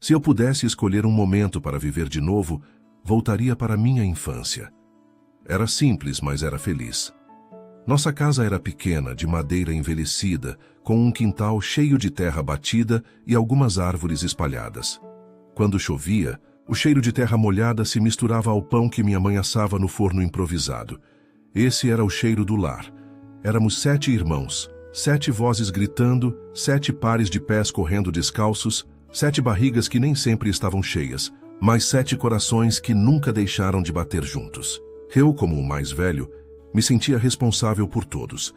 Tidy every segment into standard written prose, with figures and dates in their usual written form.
Se eu pudesse escolher um momento para viver de novo, voltaria para minha infância. Era simples, mas era feliz. Nossa casa era pequena, de madeira envelhecida, com um quintal cheio de terra batida e algumas árvores espalhadas. Quando chovia, o cheiro de terra molhada se misturava ao pão que minha mãe assava no forno improvisado. Esse era o cheiro do lar. Éramos 7 irmãos, 7 vozes gritando, 7 pares de pés correndo descalços, 7 barrigas que nem sempre estavam cheias, mas 7 corações que nunca deixaram de bater juntos. Eu, como o mais velho, me sentia responsável por todos,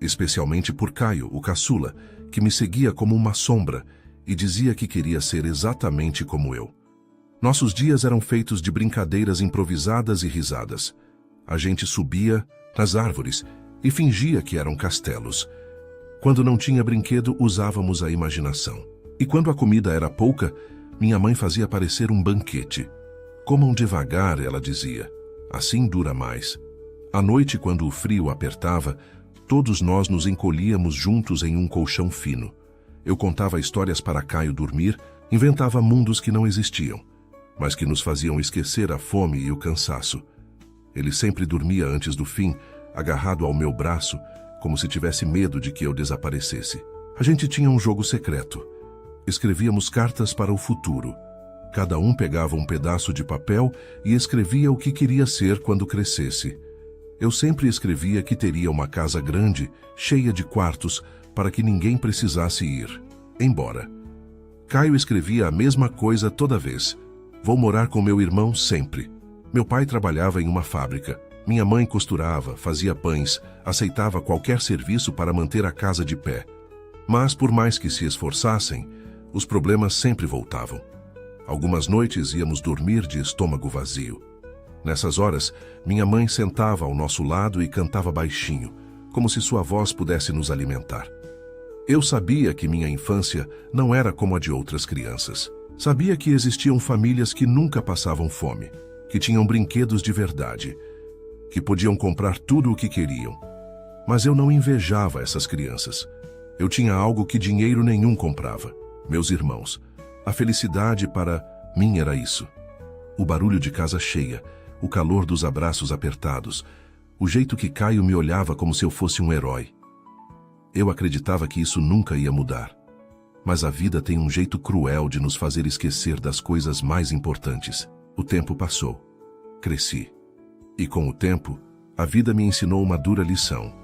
especialmente por Caio, o caçula, que me seguia como uma sombra e dizia que queria ser exatamente como eu. Nossos dias eram feitos de brincadeiras improvisadas e risadas. A gente subia nas árvores e fingia que eram castelos. Quando não tinha brinquedo, usávamos a imaginação. E quando a comida era pouca, minha mãe fazia parecer um banquete. Comam devagar, ela dizia. Assim dura mais. À noite, quando o frio apertava, todos nós nos encolhíamos juntos em um colchão fino. Eu contava histórias para Caio dormir, inventava mundos que não existiam, mas que nos faziam esquecer a fome e o cansaço. Ele sempre dormia antes do fim, agarrado ao meu braço, como se tivesse medo de que eu desaparecesse. A gente tinha um jogo secreto. Escrevíamos cartas para o futuro. Cada um pegava um pedaço de papel e escrevia o que queria ser quando crescesse. Eu sempre escrevia que teria uma casa grande, cheia de quartos, para que ninguém precisasse ir embora. Caio escrevia a mesma coisa toda vez. Vou morar com meu irmão sempre. Meu pai trabalhava em uma fábrica. Minha mãe costurava, fazia pães, aceitava qualquer serviço para manter a casa de pé. Mas, por mais que se esforçassem, os problemas sempre voltavam. Algumas noites íamos dormir de estômago vazio. Nessas horas, minha mãe sentava ao nosso lado e cantava baixinho, como se sua voz pudesse nos alimentar. Eu sabia que minha infância não era como a de outras crianças. Sabia que existiam famílias que nunca passavam fome, que tinham brinquedos de verdade, que podiam comprar tudo o que queriam. Mas eu não invejava essas crianças. Eu tinha algo que dinheiro nenhum comprava: meus irmãos. A felicidade para mim era isso. O barulho de casa cheia, o calor dos abraços apertados, o jeito que Caio me olhava como se eu fosse um herói. Eu acreditava que isso nunca ia mudar. Mas a vida tem um jeito cruel de nos fazer esquecer das coisas mais importantes. O tempo passou. Cresci. E com o tempo, a vida me ensinou uma dura lição.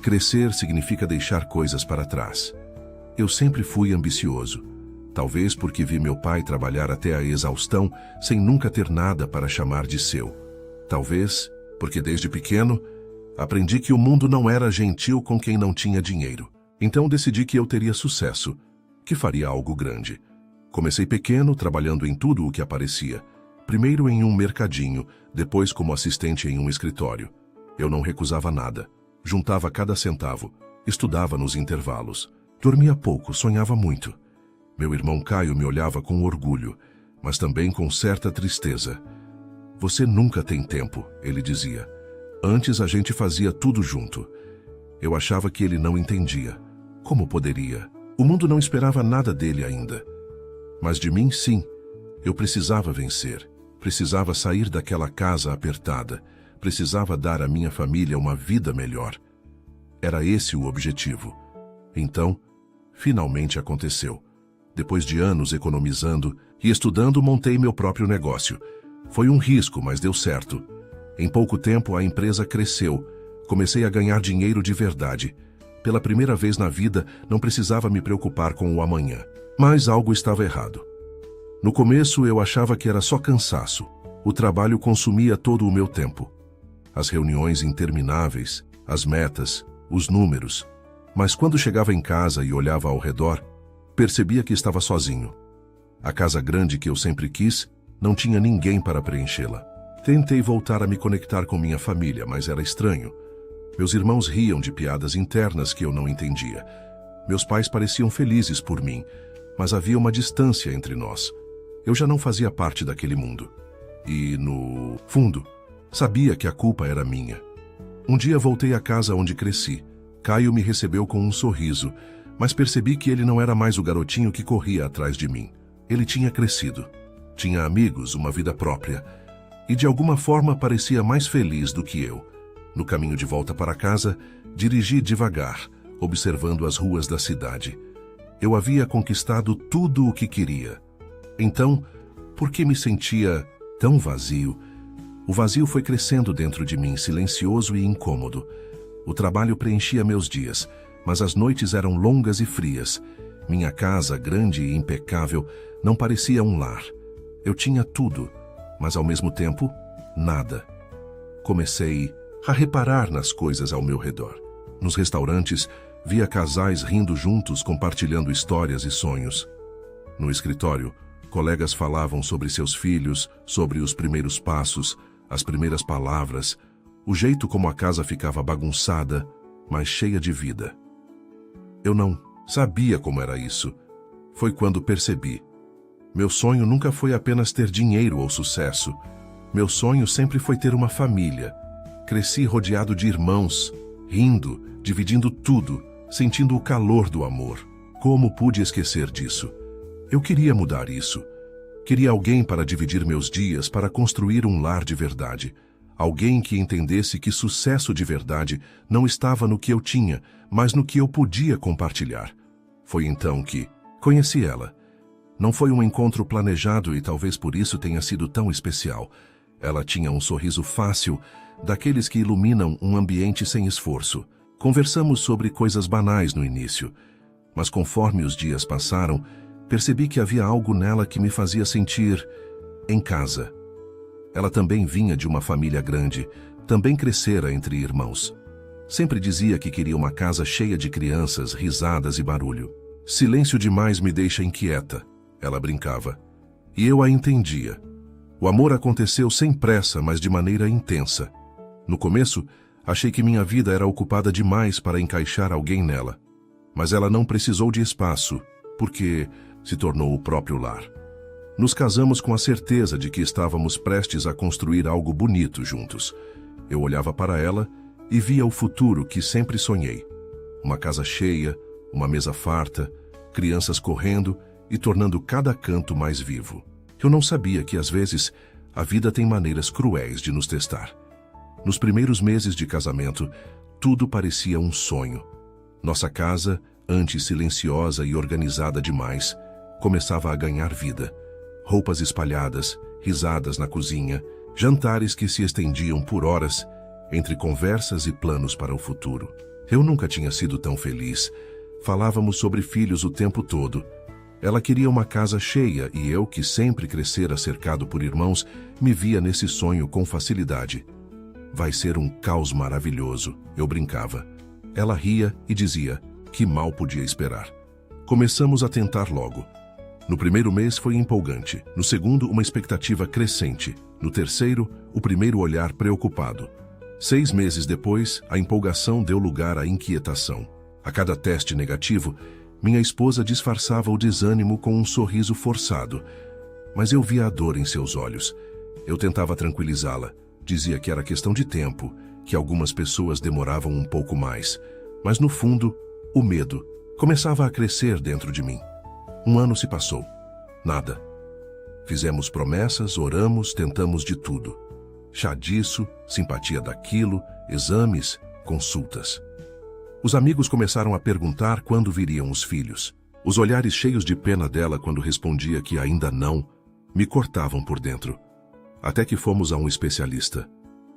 Crescer significa deixar coisas para trás. Eu sempre fui ambicioso. Talvez porque vi meu pai trabalhar até a exaustão sem nunca ter nada para chamar de seu. Talvez porque desde pequeno aprendi que o mundo não era gentil com quem não tinha dinheiro. Então decidi que eu teria sucesso, que faria algo grande. Comecei pequeno, trabalhando em tudo o que aparecia. Primeiro em um mercadinho, depois como assistente em um escritório. Eu não recusava nada. Juntava cada centavo, estudava nos intervalos. Dormia pouco, sonhava muito. Meu irmão Caio me olhava com orgulho, mas também com certa tristeza. Você nunca tem tempo, ele dizia. Antes a gente fazia tudo junto. Eu achava que ele não entendia. Como poderia? O mundo não esperava nada dele ainda. Mas de mim, sim. Eu precisava vencer. Precisava sair daquela casa apertada. Precisava dar à minha família uma vida melhor. Era esse o objetivo. Então, finalmente aconteceu. Depois de anos economizando e estudando, montei meu próprio negócio. Foi um risco, mas deu certo. Em pouco tempo, a empresa cresceu. Comecei a ganhar dinheiro de verdade. Pela primeira vez na vida, não precisava me preocupar com o amanhã. Mas algo estava errado. No começo, eu achava que era só cansaço. O trabalho consumia todo o meu tempo. As reuniões intermináveis, as metas, os números. Mas quando chegava em casa e olhava ao redor, percebia que estava sozinho. A casa grande que eu sempre quis, não tinha ninguém para preenchê-la. Tentei voltar a me conectar com minha família, mas era estranho. Meus irmãos riam de piadas internas que eu não entendia. Meus pais pareciam felizes por mim, mas havia uma distância entre nós. Eu já não fazia parte daquele mundo. E, no fundo, sabia que a culpa era minha. Um dia voltei à casa onde cresci. Caio me recebeu com um sorriso, mas percebi que ele não era mais o garotinho que corria atrás de mim. Ele tinha crescido, tinha amigos, uma vida própria, e de alguma forma parecia mais feliz do que eu. No caminho de volta para casa, dirigi devagar, observando as ruas da cidade. Eu havia conquistado tudo o que queria. Então, por que me sentia tão vazio? O vazio foi crescendo dentro de mim, silencioso e incômodo. O trabalho preenchia meus dias, mas as noites eram longas e frias. Minha casa, grande e impecável, não parecia um lar. Eu tinha tudo, mas ao mesmo tempo, nada. Comecei a reparar nas coisas ao meu redor. Nos restaurantes, via casais rindo juntos, compartilhando histórias e sonhos. No escritório, colegas falavam sobre seus filhos, sobre os primeiros passos, as primeiras palavras, o jeito como a casa ficava bagunçada, mas cheia de vida. Eu não sabia como era isso. Foi quando percebi. Meu sonho nunca foi apenas ter dinheiro ou sucesso. Meu sonho sempre foi ter uma família. Cresci rodeado de irmãos, rindo, dividindo tudo, sentindo o calor do amor. Como pude esquecer disso? Eu queria mudar isso. Queria alguém para dividir meus dias, para construir um lar de verdade. Alguém que entendesse que sucesso de verdade não estava no que eu tinha, mas no que eu podia compartilhar. Foi então que conheci ela. Não foi um encontro planejado e talvez por isso tenha sido tão especial. Ela tinha um sorriso fácil, daqueles que iluminam um ambiente sem esforço. Conversamos sobre coisas banais no início, mas conforme os dias passaram, percebi que havia algo nela que me fazia sentir em casa. Ela também vinha de uma família grande, também crescera entre irmãos. Sempre dizia que queria uma casa cheia de crianças, risadas e barulho. Silêncio demais me deixa inquieta, ela brincava. E eu a entendia. O amor aconteceu sem pressa, mas de maneira intensa. No começo, achei que minha vida era ocupada demais para encaixar alguém nela. Mas ela não precisou de espaço, porque se tornou o próprio lar. Nos casamos com a certeza de que estávamos prestes a construir algo bonito juntos. Eu olhava para ela e via o futuro que sempre sonhei. Uma casa cheia, uma mesa farta, crianças correndo e tornando cada canto mais vivo. Eu não sabia que, às vezes, a vida tem maneiras cruéis de nos testar. Nos primeiros meses de casamento, tudo parecia um sonho. Nossa casa, antes silenciosa e organizada demais, começava a ganhar vida. Roupas espalhadas, risadas na cozinha, jantares que se estendiam por horas, entre conversas e planos para o futuro. Eu nunca tinha sido tão feliz. Falávamos sobre filhos o tempo todo. Ela queria uma casa cheia e eu, que sempre crescera cercado por irmãos, me via nesse sonho com facilidade. Vai ser um caos maravilhoso, eu brincava. Ela ria e dizia que mal podia esperar. Começamos a tentar logo. No primeiro mês foi empolgante, no segundo uma expectativa crescente, no terceiro o primeiro olhar preocupado. 6 meses depois, a empolgação deu lugar à inquietação. A cada teste negativo, minha esposa disfarçava o desânimo com um sorriso forçado, mas eu via a dor em seus olhos. Eu tentava tranquilizá-la, dizia que era questão de tempo, que algumas pessoas demoravam um pouco mais, mas no fundo, o medo começava a crescer dentro de mim. 1 ano se passou. Nada. Fizemos promessas, oramos, tentamos de tudo. Chá disso, simpatia daquilo, exames, consultas. Os amigos começaram a perguntar quando viriam os filhos. Os olhares cheios de pena dela quando respondia que ainda não, me cortavam por dentro. Até que fomos a um especialista.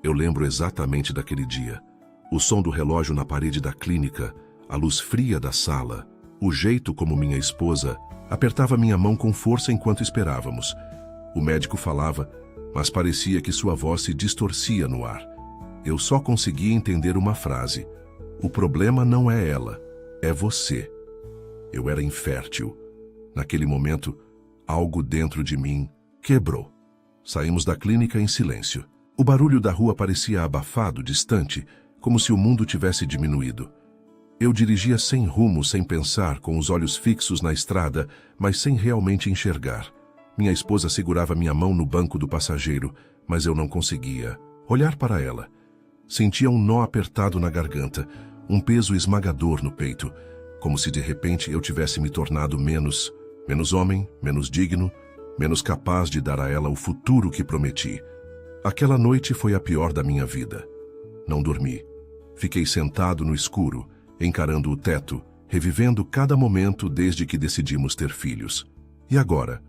Eu lembro exatamente daquele dia. O som do relógio na parede da clínica, a luz fria da sala, o jeito como minha esposa apertava minha mão com força enquanto esperávamos. O médico falava, mas parecia que sua voz se distorcia no ar. Eu só conseguia entender uma frase. O problema não é ela, é você. Eu era infértil. Naquele momento, algo dentro de mim quebrou. Saímos da clínica em silêncio. O barulho da rua parecia abafado, distante, como se o mundo tivesse diminuído. Eu dirigia sem rumo, sem pensar, com os olhos fixos na estrada, mas sem realmente enxergar. Minha esposa segurava minha mão no banco do passageiro, mas eu não conseguia olhar para ela. Sentia um nó apertado na garganta, um peso esmagador no peito, como se de repente eu tivesse me tornado menos Menos homem, menos digno, menos capaz de dar a ela o futuro que prometi. Aquela noite foi a pior da minha vida. Não dormi. Fiquei sentado no escuro, encarando o teto, revivendo cada momento desde que decidimos ter filhos. E agora?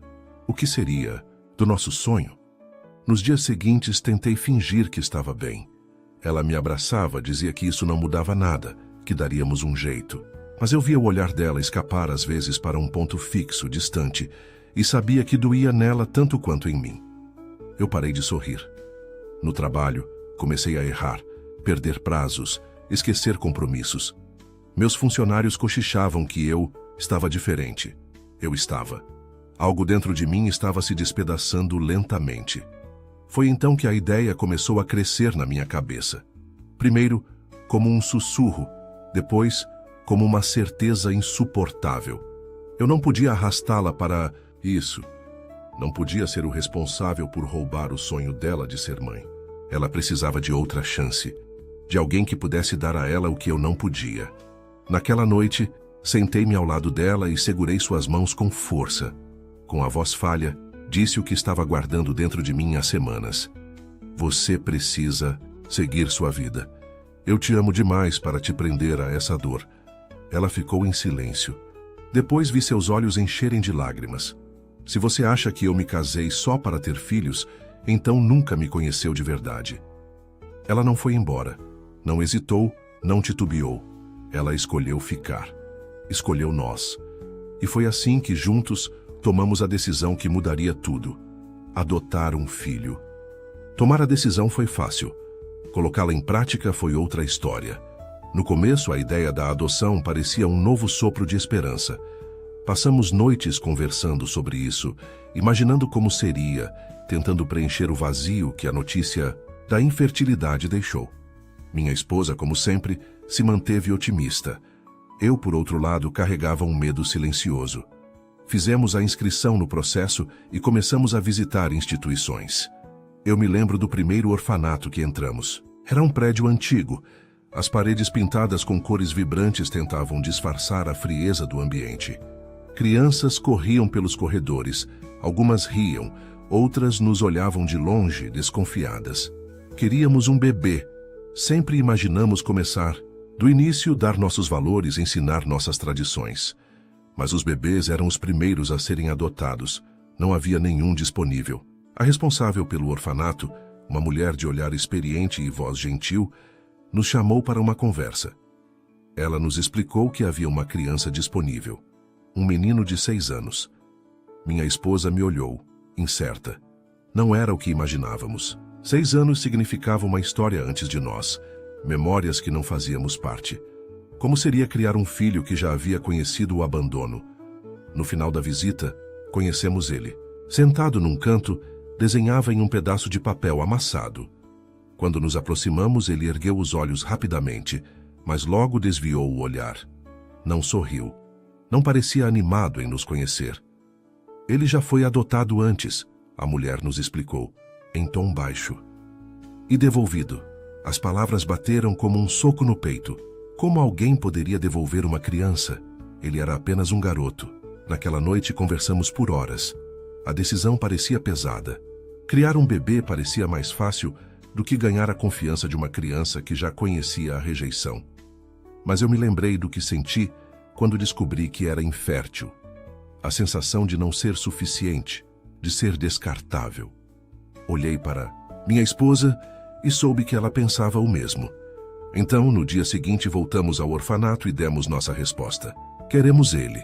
O que seria do nosso sonho? Nos dias seguintes, tentei fingir que estava bem. Ela me abraçava, dizia que isso não mudava nada, que daríamos um jeito. Mas eu via o olhar dela escapar às vezes para um ponto fixo, distante, e sabia que doía nela tanto quanto em mim. Eu parei de sorrir. No trabalho, comecei a errar, perder prazos, esquecer compromissos. Meus funcionários cochichavam que eu estava diferente. Eu estava. Algo dentro de mim estava se despedaçando lentamente. Foi então que a ideia começou a crescer na minha cabeça. Primeiro, como um sussurro, depois, como uma certeza insuportável. Eu não podia arrastá-la para isso. Não podia ser o responsável por roubar o sonho dela de ser mãe. Ela precisava de outra chance, de alguém que pudesse dar a ela o que eu não podia. Naquela noite, sentei-me ao lado dela e segurei suas mãos com força. Com a voz falha, disse o que estava guardando dentro de mim há semanas. Você precisa seguir sua vida. Eu te amo demais para te prender a essa dor. Ela ficou em silêncio. Depois vi seus olhos encherem de lágrimas. Se você acha que eu me casei só para ter filhos, então nunca me conheceu de verdade. Ela não foi embora. Não hesitou, não titubeou. Ela escolheu ficar. Escolheu nós. E foi assim que, juntos, tomamos a decisão que mudaria tudo. Adotar um filho. Tomar a decisão foi fácil. Colocá-la em prática foi outra história. No começo, a ideia da adoção parecia um novo sopro de esperança. Passamos noites conversando sobre isso, imaginando como seria, tentando preencher o vazio que a notícia da infertilidade deixou. Minha esposa, como sempre, se manteve otimista. Eu, por outro lado, carregava um medo silencioso. Fizemos a inscrição no processo e começamos a visitar instituições. Eu me lembro do primeiro orfanato que entramos. Era um prédio antigo. As paredes pintadas com cores vibrantes tentavam disfarçar a frieza do ambiente. Crianças corriam pelos corredores. Algumas riam, outras nos olhavam de longe, desconfiadas. Queríamos um bebê. Sempre imaginamos começar, do início, dar nossos valores, ensinar nossas tradições. Mas os bebês eram os primeiros a serem adotados. Não havia nenhum disponível. A responsável pelo orfanato, uma mulher de olhar experiente e voz gentil, nos chamou para uma conversa. Ela nos explicou que havia uma criança disponível. Um menino de 6 anos. Minha esposa me olhou, incerta. Não era o que imaginávamos. 6 anos significava uma história antes de nós, memórias que não fazíamos parte. Como seria criar um filho que já havia conhecido o abandono? No final da visita, conhecemos ele. Sentado num canto, desenhava em um pedaço de papel amassado. Quando nos aproximamos, ele ergueu os olhos rapidamente, mas logo desviou o olhar. Não sorriu. Não parecia animado em nos conhecer. Ele já foi adotado antes, a mulher nos explicou, em tom baixo. E devolvido. As palavras bateram como um soco no peito. Como alguém poderia devolver uma criança? Ele era apenas um garoto. Naquela noite conversamos por horas. A decisão parecia pesada. Criar um bebê parecia mais fácil do que ganhar a confiança de uma criança que já conhecia a rejeição. Mas eu me lembrei do que senti quando descobri que era infértil. A sensação de não ser suficiente, de ser descartável. Olhei para minha esposa e soube que ela pensava o mesmo. Então, no dia seguinte, voltamos ao orfanato e demos nossa resposta. Queremos ele.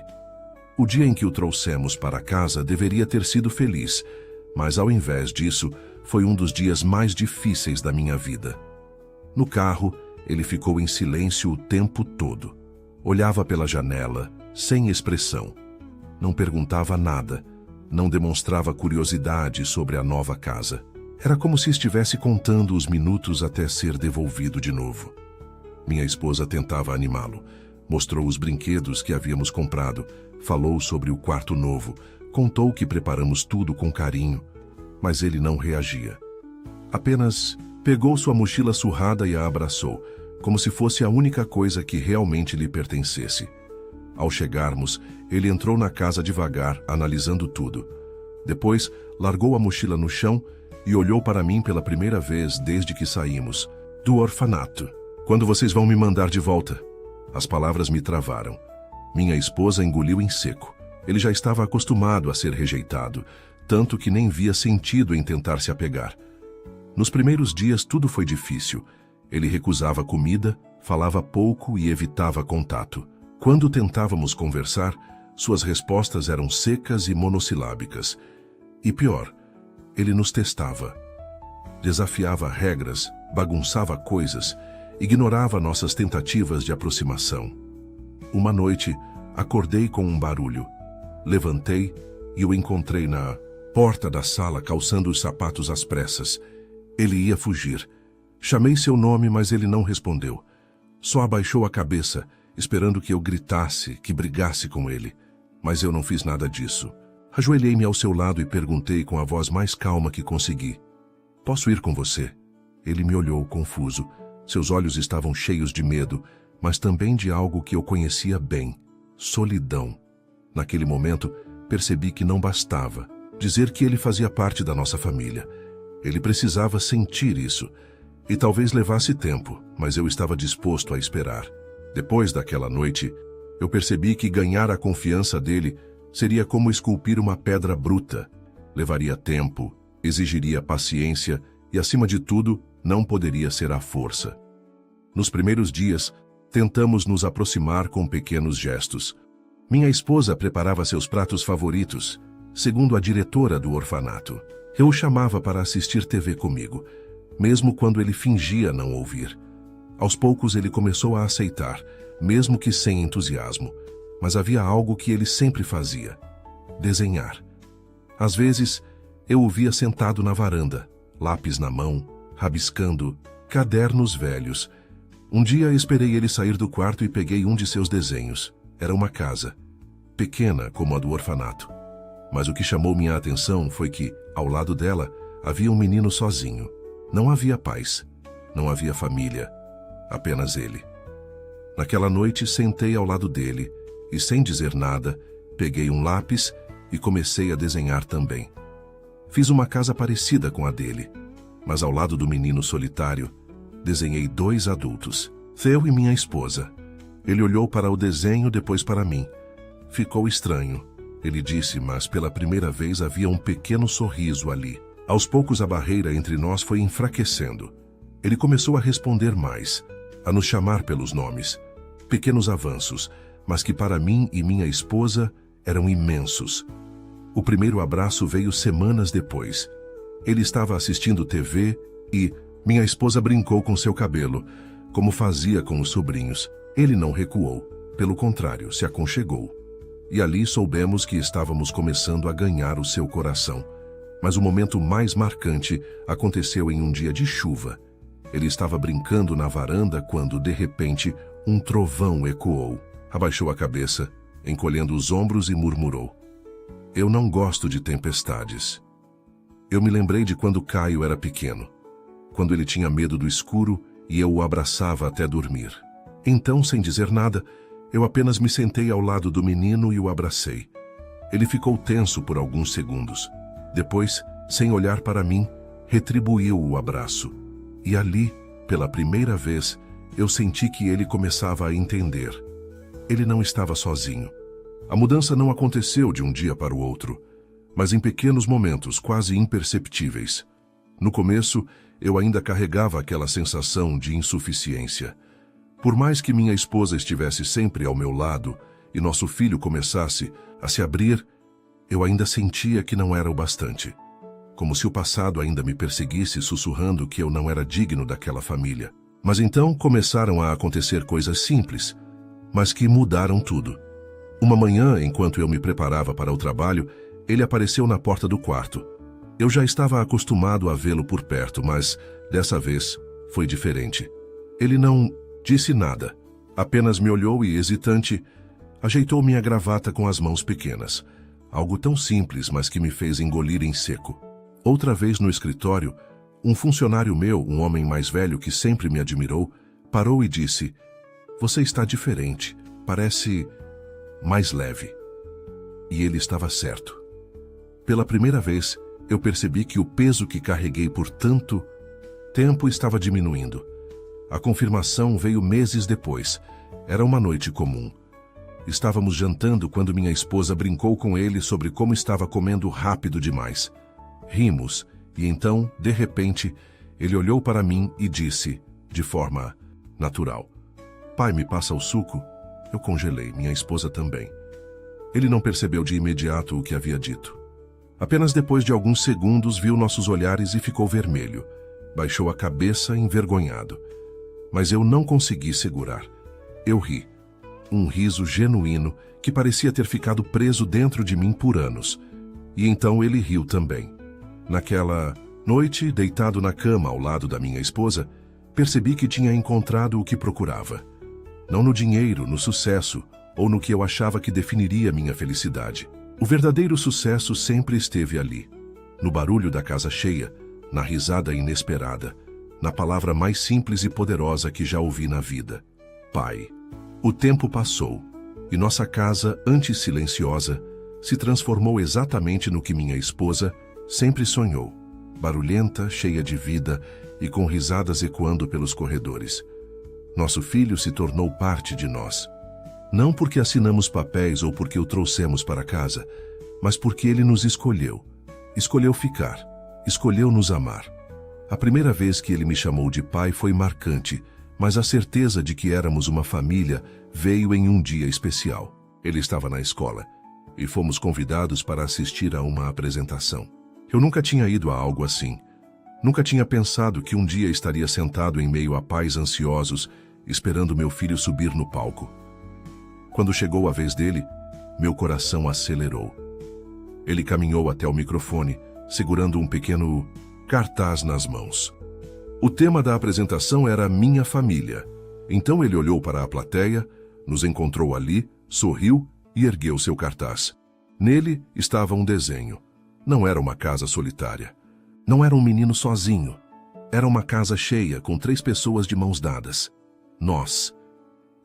O dia em que o trouxemos para casa deveria ter sido feliz, mas ao invés disso, foi um dos dias mais difíceis da minha vida. No carro, ele ficou em silêncio o tempo todo. Olhava pela janela, sem expressão. Não perguntava nada, não demonstrava curiosidade sobre a nova casa. Era como se estivesse contando os minutos até ser devolvido de novo. Minha esposa tentava animá-lo. Mostrou os brinquedos que havíamos comprado, falou sobre o quarto novo, contou que preparamos tudo com carinho, mas ele não reagia. Apenas pegou sua mochila surrada e a abraçou, como se fosse a única coisa que realmente lhe pertencesse. Ao chegarmos, ele entrou na casa devagar, analisando tudo. Depois, largou a mochila no chão e olhou para mim pela primeira vez desde que saímos do orfanato. Quando vocês vão me mandar de volta? As palavras me travaram. Minha esposa engoliu em seco. Ele já estava acostumado a ser rejeitado, tanto que nem via sentido em tentar se apegar. Nos primeiros dias tudo foi difícil. Ele recusava comida, falava pouco e evitava contato. Quando tentávamos conversar, suas respostas eram secas e monossilábicas. E pior, ele nos testava. Desafiava regras, bagunçava coisas, ignorava nossas tentativas de aproximação. Uma noite, acordei com um barulho. Levantei e o encontrei na porta da sala calçando os sapatos às pressas. Ele ia fugir. Chamei seu nome, mas ele não respondeu. Só abaixou a cabeça, esperando que eu gritasse, que brigasse com ele. Mas eu não fiz nada disso. Ajoelhei-me ao seu lado e perguntei com a voz mais calma que consegui: "Posso ir com você?" Ele me olhou confuso. Seus olhos estavam cheios de medo, mas também de algo que eu conhecia bem: solidão. Naquele momento, percebi que não bastava dizer que ele fazia parte da nossa família. Ele precisava sentir isso. E talvez levasse tempo, mas eu estava disposto a esperar. Depois daquela noite, eu percebi que ganhar a confiança dele seria como esculpir uma pedra bruta. Levaria tempo, exigiria paciência e, acima de tudo, não poderia ser à força. Nos primeiros dias, tentamos nos aproximar com pequenos gestos. Minha esposa preparava seus pratos favoritos, segundo a diretora do orfanato. Eu o chamava para assistir TV comigo, mesmo quando ele fingia não ouvir. Aos poucos ele começou a aceitar, mesmo que sem entusiasmo. Mas havia algo que ele sempre fazia: desenhar. Às vezes, eu o via sentado na varanda, lápis na mão, rabiscando cadernos velhos. Um dia esperei ele sair do quarto e peguei um de seus desenhos. Era uma casa, pequena como a do orfanato. Mas o que chamou minha atenção foi que, ao lado dela, havia um menino sozinho. Não havia pais, não havia família, apenas ele. Naquela noite, sentei ao lado dele e, sem dizer nada, peguei um lápis e comecei a desenhar também. Fiz uma casa parecida com a dele, mas ao lado do menino solitário, desenhei 2 adultos, eu e minha esposa. Ele olhou para o desenho, depois para mim. Ficou estranho, ele disse, mas pela primeira vez havia um pequeno sorriso ali. Aos poucos a barreira entre nós foi enfraquecendo. Ele começou a responder mais, a nos chamar pelos nomes. Pequenos avanços, mas que para mim e minha esposa eram imensos. O primeiro abraço veio semanas depois. Ele estava assistindo TV e minha esposa brincou com seu cabelo, como fazia com os sobrinhos. Ele não recuou, pelo contrário, se aconchegou. E ali soubemos que estávamos começando a ganhar o seu coração. Mas o momento mais marcante aconteceu em um dia de chuva. Ele estava brincando na varanda quando, de repente, um trovão ecoou. Abaixou a cabeça, encolhendo os ombros e murmurou: "Eu não gosto de tempestades." Eu me lembrei de quando Caio era pequeno, quando ele tinha medo do escuro e eu o abraçava até dormir. Então, sem dizer nada, eu apenas me sentei ao lado do menino e o abracei. Ele ficou tenso por alguns segundos. Depois, sem olhar para mim, retribuiu o abraço. E ali, pela primeira vez, eu senti que ele começava a entender. Ele não estava sozinho. A mudança não aconteceu de um dia para o outro, mas em pequenos momentos quase imperceptíveis. No começo, eu ainda carregava aquela sensação de insuficiência. Por mais que minha esposa estivesse sempre ao meu lado e nosso filho começasse a se abrir, eu ainda sentia que não era o bastante. Como se o passado ainda me perseguisse, sussurrando que eu não era digno daquela família. Mas então começaram a acontecer coisas simples, mas que mudaram tudo. Uma manhã, enquanto eu me preparava para o trabalho, ele apareceu na porta do quarto. Eu já estava acostumado a vê-lo por perto, mas, dessa vez, foi diferente. Ele não disse nada, apenas me olhou e, hesitante, ajeitou minha gravata com as mãos pequenas. Algo tão simples, mas que me fez engolir em seco. Outra vez no escritório, um funcionário meu, um homem mais velho que sempre me admirou, parou e disse: "Você está diferente. Parece mais leve. E ele estava certo. Pela primeira vez, eu percebi que o peso que carreguei por tanto tempo estava diminuindo. A confirmação veio meses depois. Era uma noite comum. Estávamos jantando quando minha esposa brincou com ele sobre como estava comendo rápido demais. Rimos, e então, de repente, ele olhou para mim e disse, de forma natural: "Pai, me passa o suco?" Eu congelei, minha esposa também. Ele não percebeu de imediato o que havia dito. Apenas depois de alguns segundos viu nossos olhares e ficou vermelho. Baixou a cabeça, envergonhado. Mas eu não consegui segurar. Eu ri. Um riso genuíno que parecia ter ficado preso dentro de mim por anos. E então ele riu também. Naquela noite, deitado na cama ao lado da minha esposa, percebi que tinha encontrado o que procurava. Não no dinheiro, no sucesso, ou no que eu achava que definiria minha felicidade. O verdadeiro sucesso sempre esteve ali, no barulho da casa cheia, na risada inesperada, na palavra mais simples e poderosa que já ouvi na vida: Pai. O tempo passou, e nossa casa, antes silenciosa, se transformou exatamente no que minha esposa sempre sonhou, barulhenta, cheia de vida e com risadas ecoando pelos corredores. Nosso filho se tornou parte de nós. Não porque assinamos papéis ou porque o trouxemos para casa, mas porque ele nos escolheu. Escolheu ficar. Escolheu nos amar. A primeira vez que ele me chamou de pai foi marcante, mas a certeza de que éramos uma família veio em um dia especial. Ele estava na escola e fomos convidados para assistir a uma apresentação. Eu nunca tinha ido a algo assim. Nunca tinha pensado que um dia estaria sentado em meio a pais ansiosos, esperando meu filho subir no palco. Quando chegou a vez dele, meu coração acelerou. Ele caminhou até o microfone, segurando um pequeno cartaz nas mãos. O tema da apresentação era Minha Família. Então ele olhou para a plateia, nos encontrou ali, sorriu e ergueu seu cartaz. Nele estava um desenho. Não era uma casa solitária. Não era um menino sozinho. Era uma casa cheia, com 3 pessoas de mãos dadas. Nós.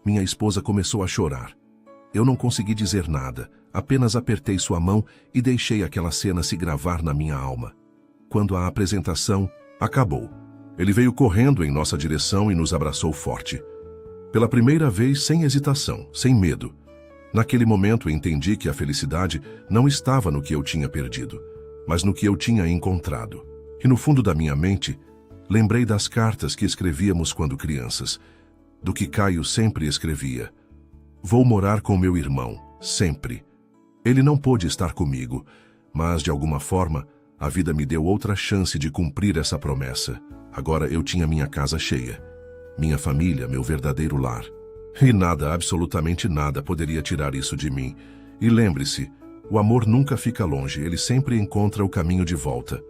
Minha esposa começou a chorar. Eu não consegui dizer nada, apenas apertei sua mão e deixei aquela cena se gravar na minha alma. Quando a apresentação acabou, ele veio correndo em nossa direção e nos abraçou forte. Pela primeira vez, sem hesitação, sem medo. Naquele momento entendi que a felicidade não estava no que eu tinha perdido, mas no que eu tinha encontrado. E no fundo da minha mente, lembrei das cartas que escrevíamos quando crianças, do que Caio sempre escrevia: "Vou morar com meu irmão, sempre." Ele não pôde estar comigo, mas de alguma forma, a vida me deu outra chance de cumprir essa promessa. Agora eu tinha minha casa cheia, minha família, meu verdadeiro lar. E nada, absolutamente nada, poderia tirar isso de mim. E lembre-se, o amor nunca fica longe, ele sempre encontra o caminho de volta.